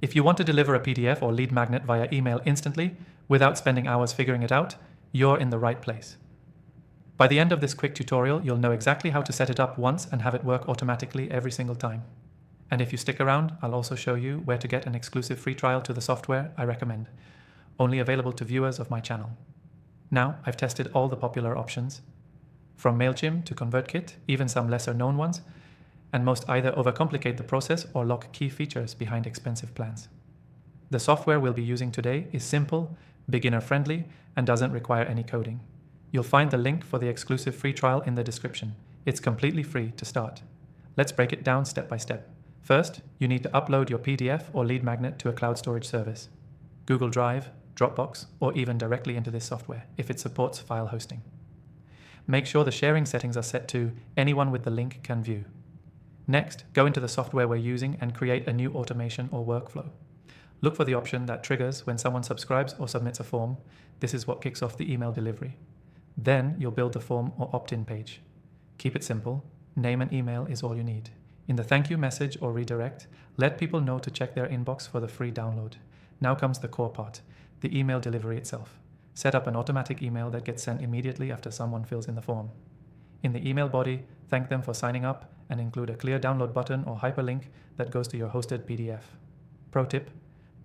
If you want to deliver a PDF or lead magnet via email instantly, without spending hours figuring it out, you're in the right place. By the end of this quick tutorial, you'll know exactly how to set it up once and have it work automatically every single time. And if you stick around, I'll also show you where to get an exclusive free trial to the software I recommend, only available to viewers of my channel. Now, I've tested all the popular options, from MailChimp to ConvertKit, even some lesser known ones, and most either overcomplicate the process or lock key features behind expensive plans. The software we'll be using today is simple, beginner-friendly, and doesn't require any coding. You'll find the link for the exclusive free trial in the description. It's completely free to start. Let's break it down step by step. First, you need to upload your PDF or lead magnet to a cloud storage service, Google Drive, Dropbox, or even directly into this software if it supports file hosting. Make sure the sharing settings are set to anyone with the link can view. Next, go into the software we're using and create a new automation or workflow. Look for the option that triggers when someone subscribes or submits a form. This is what kicks off the email delivery. Then you'll build the form or opt-in page. Keep it simple. Name and email is all you need. In the thank you message or redirect, let people know to check their inbox for the free download. Now comes the core part, the email delivery itself. Set up an automatic email that gets sent immediately after someone fills in the form. In the email body, thank them for signing up and include a clear download button or hyperlink that goes to your hosted PDF. Pro tip,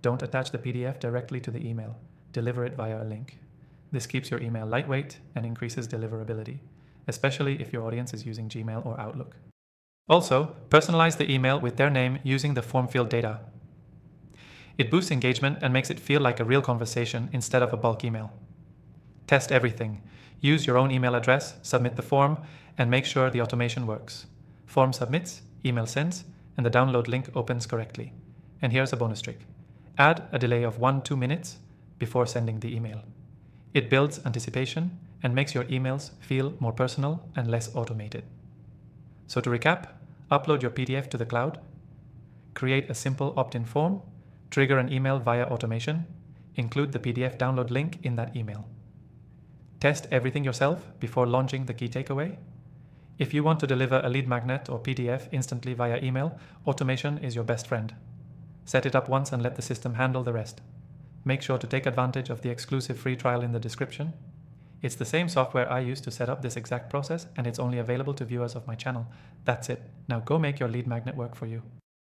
don't attach the PDF directly to the email. Deliver it via a link. This keeps your email lightweight and increases deliverability, especially if your audience is using Gmail or Outlook. Also, personalize the email with their name using the form field data. It boosts engagement and makes it feel like a real conversation instead of a bulk email. Test everything. Use your own email address, submit the form, and make sure the automation works. Form submits, email sends, and the download link opens correctly. And here's a bonus trick. Add a delay of 1-2 minutes before sending the email. It builds anticipation and makes your emails feel more personal and less automated. So to recap, upload your PDF to the cloud, create a simple opt-in form, trigger an email via automation, include the PDF download link in that email. Test everything yourself before launching the key takeaway. If you want to deliver a lead magnet or PDF instantly via email, automation is your best friend. Set it up once and let the system handle the rest. Make sure to take advantage of the exclusive free trial in the description. It's the same software I use to set up this exact process, and it's only available to viewers of my channel. That's it. Now go make your lead magnet work for you.